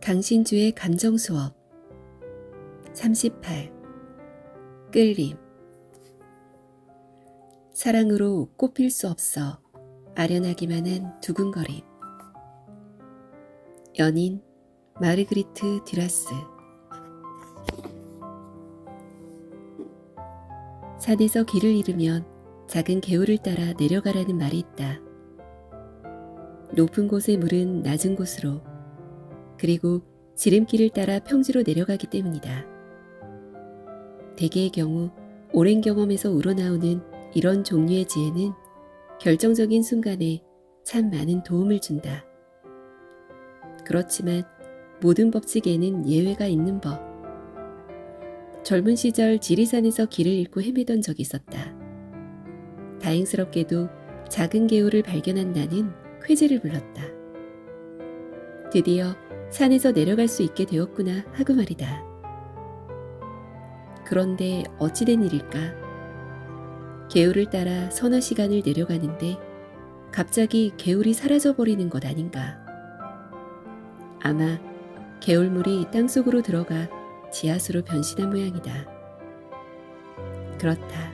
강신주의 감정수업 38. 끌림. 사랑으로 꽃필 수 없어 아련하기만 한 두근거림. 연인 마르그리트 듀라스. 산에서 길을 잃으면 작은 개울을 따라 내려가라는 말이 있다. 높은 곳의 물은 낮은 곳으로, 그리고 지름길을 따라 평지로 내려가기 때문이다. 대개의 경우 오랜 경험에서 우러나오는 이런 종류의 지혜는 결정적인 순간에 참 많은 도움을 준다. 그렇지만 모든 법칙에는 예외가 있는 법. 젊은 시절 지리산에서 길을 잃고 헤매던 적이 있었다. 다행스럽게도 작은 개울을 발견한 나는 쾌재를 불렀다. 드디어 산에서 내려갈 수 있게 되었구나 하고 말이다. 그런데 어찌된 일일까? 개울을 따라 서너 시간을 내려가는데 갑자기 개울이 사라져버리는 것 아닌가? 아마 개울물이 땅속으로 들어가 지하수로 변신한 모양이다. 그렇다.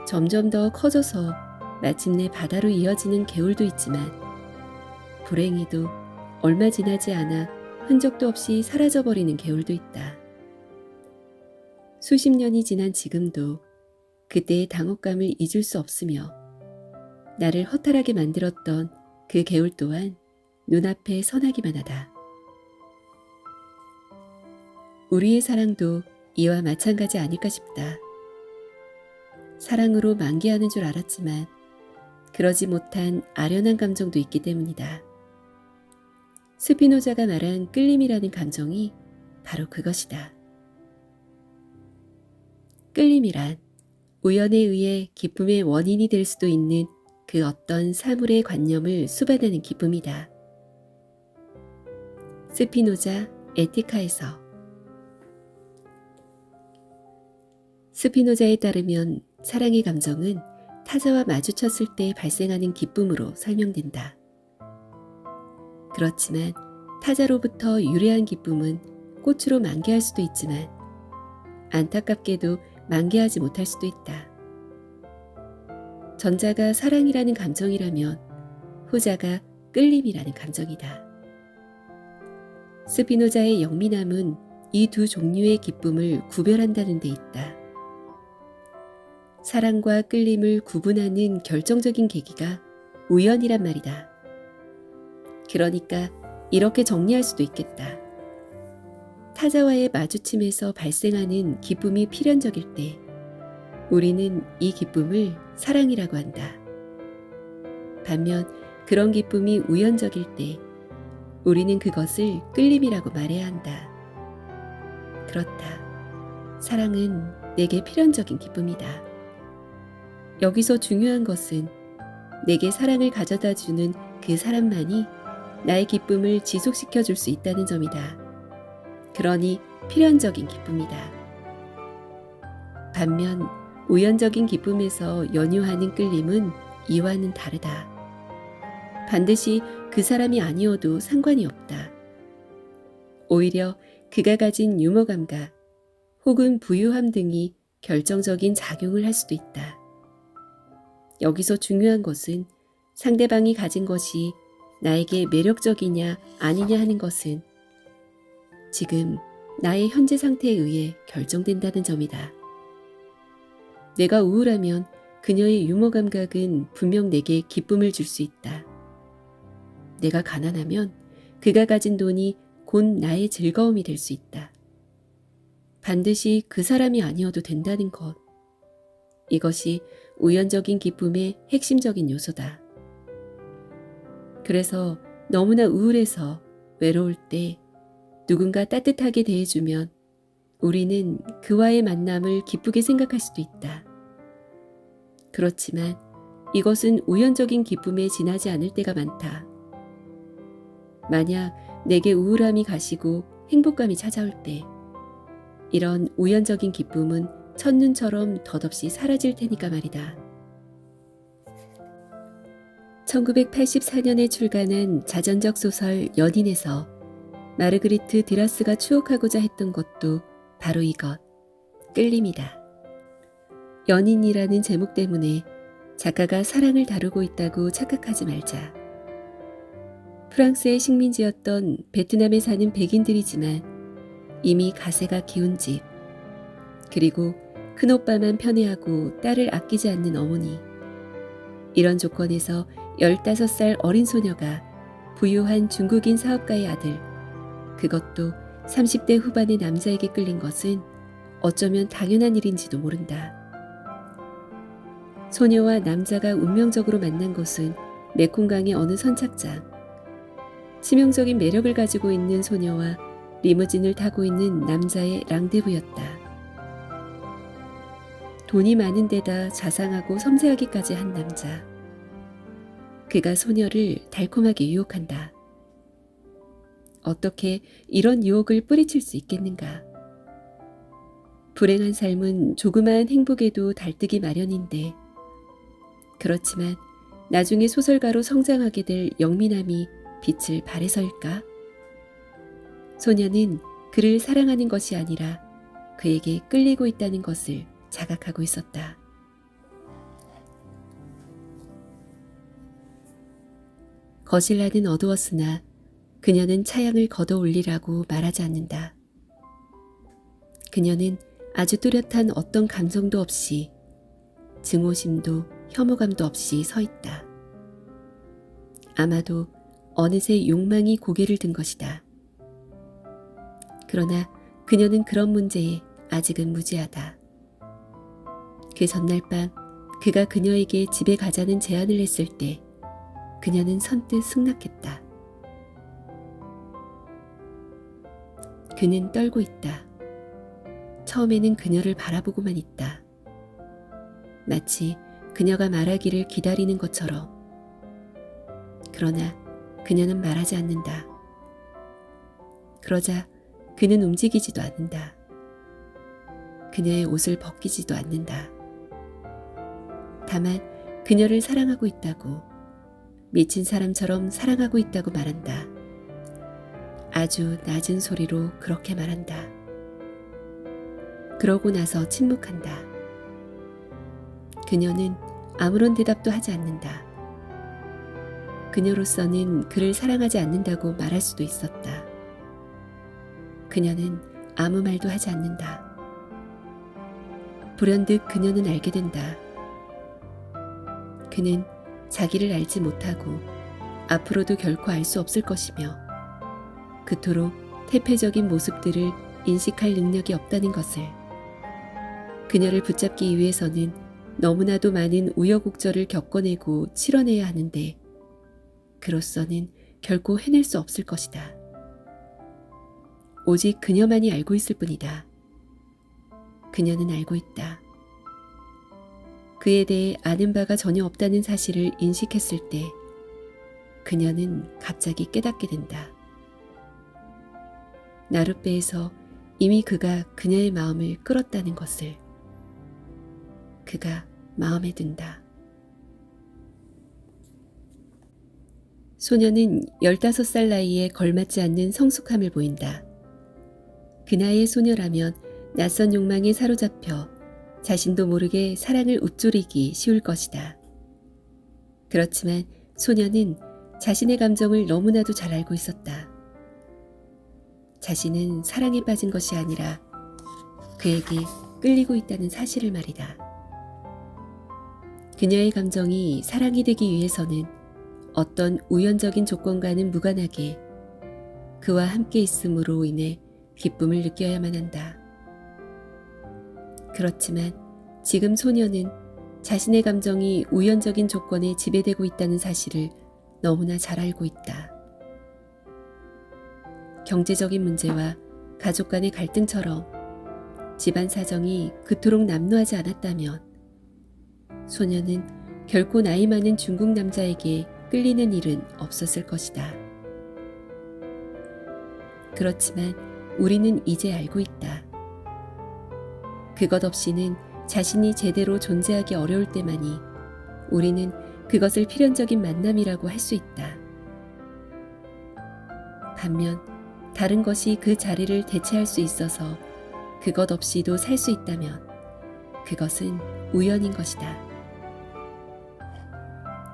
점점 더 커져서 마침내 바다로 이어지는 개울도 있지만 불행히도 얼마 지나지 않아 흔적도 없이 사라져버리는 개울도 있다. 수십 년이 지난 지금도 그때의 당혹감을 잊을 수 없으며 나를 허탈하게 만들었던 그 개울 또한 눈앞에 선하기만 하다. 우리의 사랑도 이와 마찬가지 아닐까 싶다. 사랑으로 만개하는 줄 알았지만 그러지 못한 아련한 감정도 있기 때문이다. 스피노자가 말한 끌림이라는 감정이 바로 그것이다. 끌림이란 우연에 의해 기쁨의 원인이 될 수도 있는 그 어떤 사물의 관념을 수반하는 기쁨이다. 스피노자 에티카에서. 스피노자에 따르면 사랑의 감정은 타자와 마주쳤을 때 발생하는 기쁨으로 설명된다. 그렇지만 타자로부터 유래한 기쁨은 꽃으로 만개할 수도 있지만 안타깝게도 만개하지 못할 수도 있다. 전자가 사랑이라는 감정이라면 후자가 끌림이라는 감정이다. 스피노자의 영민함은 이 두 종류의 기쁨을 구별한다는 데 있다. 사랑과 끌림을 구분하는 결정적인 계기가 우연이란 말이다. 그러니까 이렇게 정리할 수도 있겠다. 타자와의 마주침에서 발생하는 기쁨이 필연적일 때 우리는 이 기쁨을 사랑이라고 한다. 반면 그런 기쁨이 우연적일 때 우리는 그것을 끌림이라고 말해야 한다. 그렇다. 사랑은 내게 필연적인 기쁨이다. 여기서 중요한 것은 내게 사랑을 가져다 주는 그 사람만이 나의 기쁨을 지속시켜 줄 수 있다는 점이다. 그러니 필연적인 기쁨이다. 반면 우연적인 기쁨에서 연유하는 끌림은 이와는 다르다. 반드시 그 사람이 아니어도 상관이 없다. 오히려 그가 가진 유머 감각 혹은 부유함 등이 결정적인 작용을 할 수도 있다. 여기서 중요한 것은 상대방이 가진 것이 나에게 매력적이냐 아니냐 하는 것은 지금 나의 현재 상태에 의해 결정된다는 점이다. 내가 우울하면 그녀의 유머 감각은 분명 내게 기쁨을 줄 수 있다. 내가 가난하면 그가 가진 돈이 곧 나의 즐거움이 될 수 있다. 반드시 그 사람이 아니어도 된다는 것. 이것이 우연적인 기쁨의 핵심적인 요소다. 그래서 너무나 우울해서 외로울 때 누군가 따뜻하게 대해주면 우리는 그와의 만남을 기쁘게 생각할 수도 있다. 그렇지만 이것은 우연적인 기쁨에 지나지 않을 때가 많다. 만약 내게 우울함이 가시고 행복감이 찾아올 때 이런 우연적인 기쁨은 첫눈처럼 덧없이 사라질 테니까 말이다. 1984년에 출간한 자전적 소설 연인에서 마르그리트 드라스가 추억하고자 했던 것도 바로 이것, 끌림이다. 연인이라는 제목 때문에 작가가 사랑을 다루고 있다고 착각하지 말자. 프랑스의 식민지였던 베트남에 사는 백인들이지만 이미 가세가 기운 집, 그리고 큰오빠만 편애하고 딸을 아끼지 않는 어머니. 이런 조건에서 15살 어린 소녀가 부유한 중국인 사업가의 아들, 그것도 30대 후반의 남자에게 끌린 것은 어쩌면 당연한 일인지도 모른다. 소녀와 남자가 운명적으로 만난 곳은 메콩강의 어느 선착장. 치명적인 매력을 가지고 있는 소녀와 리무진을 타고 있는 남자의 랑데부였다. 돈이 많은 데다 자상하고 섬세하기까지 한 남자. 그가 소녀를 달콤하게 유혹한다. 어떻게 이런 유혹을 뿌리칠 수 있겠는가? 불행한 삶은 조그마한 행복에도 달뜨기 마련인데, 그렇지만 나중에 소설가로 성장하게 될 영민함이 빛을 발해서일까? 소녀는 그를 사랑하는 것이 아니라 그에게 끌리고 있다는 것을 자각하고 있었다. 거실라는 어두웠으나 그녀는 차양을 걷어 올리라고 말하지 않는다. 그녀는 아주 뚜렷한 어떤 감정도 없이, 증오심도 혐오감도 없이 서 있다. 아마도 어느새 욕망이 고개를 든 것이다. 그러나 그녀는 그런 문제에 아직은 무지하다. 그 전날 밤 그가 그녀에게 집에 가자는 제안을 했을 때 그녀는 선뜻 승낙했다. 그는 떨고 있다. 처음에는 그녀를 바라보고만 있다. 마치 그녀가 말하기를 기다리는 것처럼. 그러나 그녀는 말하지 않는다. 그러자 그는 움직이지도 않는다. 그녀의 옷을 벗기지도 않는다. 다만 그녀를 사랑하고 있다고, 미친 사람처럼 사랑하고 있다고 말한다. 아주 낮은 소리로 그렇게 말한다. 그러고 나서 침묵한다. 그녀는 아무런 대답도 하지 않는다. 그녀로서는 그를 사랑하지 않는다고 말할 수도 있었다. 그녀는 아무 말도 하지 않는다. 불현듯 그녀는 알게 된다. 그는 자기를 알지 못하고 앞으로도 결코 알 수 없을 것이며 그토록 태폐적인 모습들을 인식할 능력이 없다는 것을. 그녀를 붙잡기 위해서는 너무나도 많은 우여곡절을 겪어내고 치러내야 하는데 그로서는 결코 해낼 수 없을 것이다. 오직 그녀만이 알고 있을 뿐이다. 그녀는 알고 있다. 그에 대해 아는 바가 전혀 없다는 사실을 인식했을 때 그녀는 갑자기 깨닫게 된다. 나룻배에서 이미 그가 그녀의 마음을 끌었다는 것을. 그가 마음에 든다. 소녀는 15살 나이에 걸맞지 않는 성숙함을 보인다. 그 나이의 소녀라면 낯선 욕망에 사로잡혀 자신도 모르게 사랑을 우쭐이기 쉬울 것이다. 그렇지만 소녀는 자신의 감정을 너무나도 잘 알고 있었다. 자신은 사랑에 빠진 것이 아니라 그에게 끌리고 있다는 사실을 말이다. 그녀의 감정이 사랑이 되기 위해서는 어떤 우연적인 조건과는 무관하게 그와 함께 있음으로 인해 기쁨을 느껴야만 한다. 그렇지만 지금 소녀는 자신의 감정이 우연적인 조건에 지배되고 있다는 사실을 너무나 잘 알고 있다. 경제적인 문제와 가족 간의 갈등처럼 집안 사정이 그토록 남루하지 않았다면 소녀는 결코 나이 많은 중국 남자에게 끌리는 일은 없었을 것이다. 그렇지만 우리는 이제 알고 있다. 그것 없이는 자신이 제대로 존재하기 어려울 때만이 우리는 그것을 필연적인 만남이라고 할 수 있다. 반면 다른 것이 그 자리를 대체할 수 있어서 그것 없이도 살 수 있다면 그것은 우연인 것이다.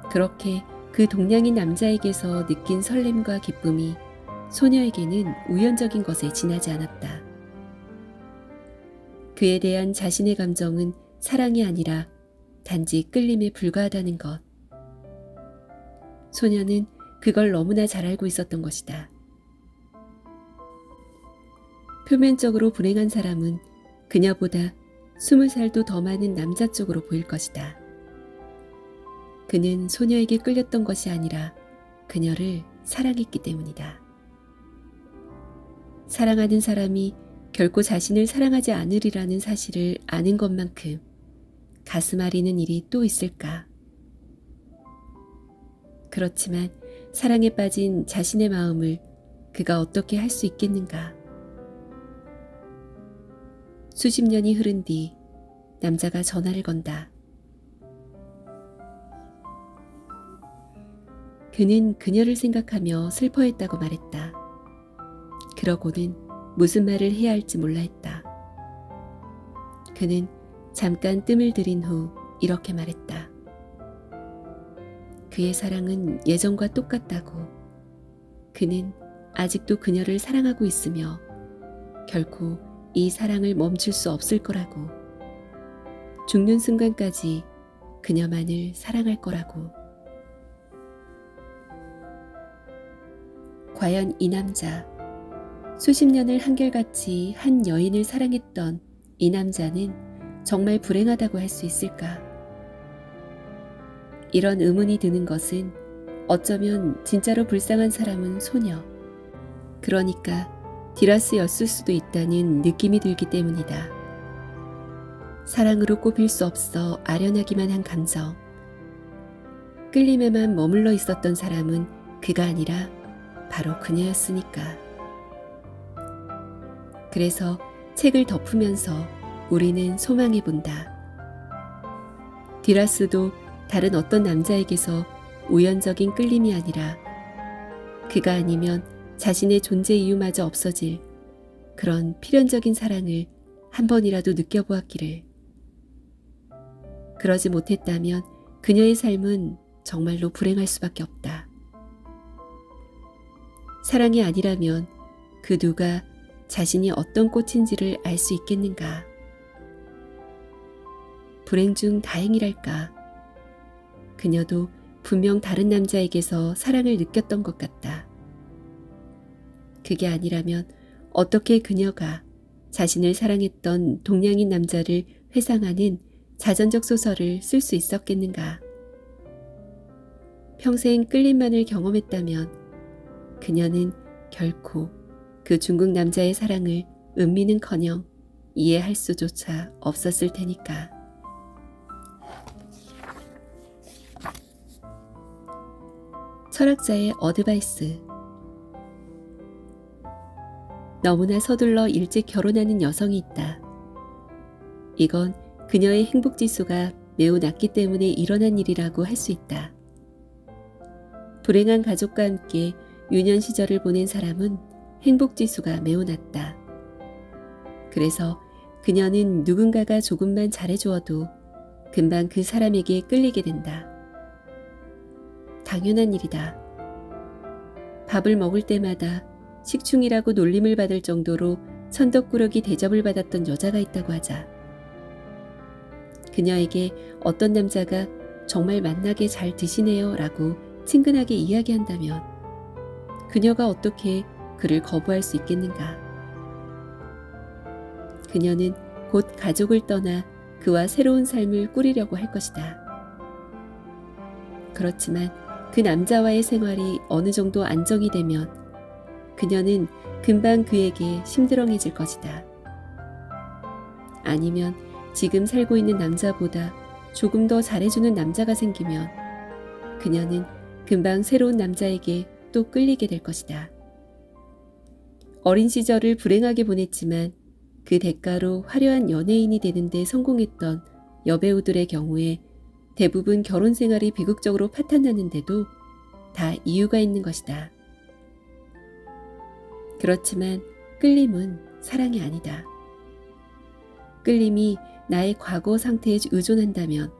그렇게 그 동양인 남자에게서 느낀 설렘과 기쁨이 소녀에게는 우연적인 것에 지나지 않았다. 그에 대한 자신의 감정은 사랑이 아니라 단지 끌림에 불과하다는 것. 소녀는 그걸 너무나 잘 알고 있었던 것이다. 표면적으로 불행한 사람은 그녀보다 20살도 더 많은 남자 쪽으로 보일 것이다. 그는 소녀에게 끌렸던 것이 아니라 그녀를 사랑했기 때문이다. 사랑하는 사람이 결코 자신을 사랑하지 않으리라는 사실을 아는 것만큼 가슴 아리는 일이 또 있을까? 그렇지만 사랑에 빠진 자신의 마음을 그가 어떻게 할 수 있겠는가? 수십 년이 흐른 뒤 남자가 전화를 건다. 그는 그녀를 생각하며 슬퍼했다고 말했다. 그러고는 무슨 말을 해야 할지 몰라 했다. 그는 잠깐 뜸을 들인 후 이렇게 말했다. 그의 사랑은 예전과 똑같다고. 그는 아직도 그녀를 사랑하고 있으며 결코 이 사랑을 멈출 수 없을 거라고. 죽는 순간까지 그녀만을 사랑할 거라고. 과연 이 남자, 수십 년을 한결같이 한 여인을 사랑했던 이 남자는 정말 불행하다고 할 수 있을까? 이런 의문이 드는 것은 어쩌면 진짜로 불쌍한 사람은 소녀, 그러니까 디라스였을 수도 있다는 느낌이 들기 때문이다. 사랑으로 꼽힐 수 없어 아련하기만 한 감정. 끌림에만 머물러 있었던 사람은 그가 아니라 바로 그녀였으니까. 그래서 책을 덮으면서 우리는 소망해 본다. 디라스도 다른 어떤 남자에게서 우연적인 끌림이 아니라 그가 아니면 자신의 존재 이유마저 없어질 그런 필연적인 사랑을 한 번이라도 느껴보았기를. 그러지 못했다면 그녀의 삶은 정말로 불행할 수밖에 없다. 사랑이 아니라면 그 누가 자신이 어떤 꽃인지를 알 수 있겠는가? 불행 중 다행이랄까? 그녀도 분명 다른 남자에게서 사랑을 느꼈던 것 같다. 그게 아니라면 어떻게 그녀가 자신을 사랑했던 동양인 남자를 회상하는 자전적 소설을 쓸 수 있었겠는가? 평생 끌림만을 경험했다면 그녀는 결코 그 중국 남자의 사랑을 음미는커녕 이해할 수조차 없었을 테니까. 철학자의 어드바이스. 너무나 서둘러 일찍 결혼하는 여성이 있다. 이건 그녀의 행복지수가 매우 낮기 때문에 일어난 일이라고 할 수 있다. 불행한 가족과 함께 유년 시절을 보낸 사람은 행복지수가 매우 낮다. 그래서 그녀는 누군가가 조금만 잘해주어도 금방 그 사람에게 끌리게 된다. 당연한 일이다. 밥을 먹을 때마다 식충이라고 놀림을 받을 정도로 천덕꾸러기 대접을 받았던 여자가 있다고 하자. 그녀에게 어떤 남자가 정말 맛나게 잘 드시네요 라고 친근하게 이야기한다면 그녀가 어떻게 그를 거부할 수 있겠는가? 그녀는 곧 가족을 떠나 그와 새로운 삶을 꾸리려고 할 것이다. 그렇지만 그 남자와의 생활이 어느 정도 안정이 되면 그녀는 금방 그에게 심드렁해질 것이다. 아니면 지금 살고 있는 남자보다 조금 더 잘해주는 남자가 생기면 그녀는 금방 새로운 남자에게 또 끌리게 될 것이다. 어린 시절을 불행하게 보냈지만 그 대가로 화려한 연예인이 되는 데 성공했던 여배우들의 경우에 대부분 결혼 생활이 비극적으로 파탄나는데도 다 이유가 있는 것이다. 그렇지만 끌림은 사랑이 아니다. 끌림이 나의 과거 상태에 의존한다면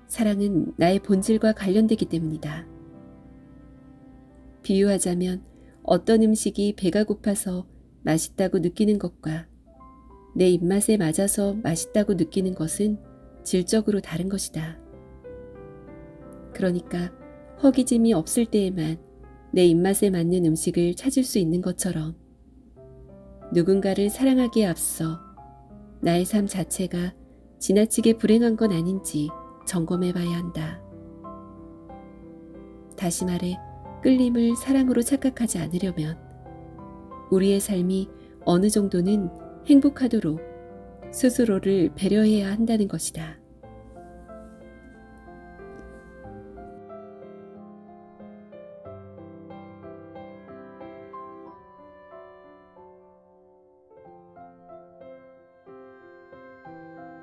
사랑은 나의 본질과 관련되기 때문이다. 비유하자면 어떤 음식이 배가 고파서 맛있다고 느끼는 것과 내 입맛에 맞아서 맛있다고 느끼는 것은 질적으로 다른 것이다. 그러니까 허기짐이 없을 때에만 내 입맛에 맞는 음식을 찾을 수 있는 것처럼 누군가를 사랑하기에 앞서 나의 삶 자체가 지나치게 불행한 건 아닌지 점검해 봐야 한다. 다시 말해, 끌림을 사랑으로 착각하지 않으려면 우리의 삶이 어느 정도는 행복하도록 스스로를 배려해야 한다는 것이다.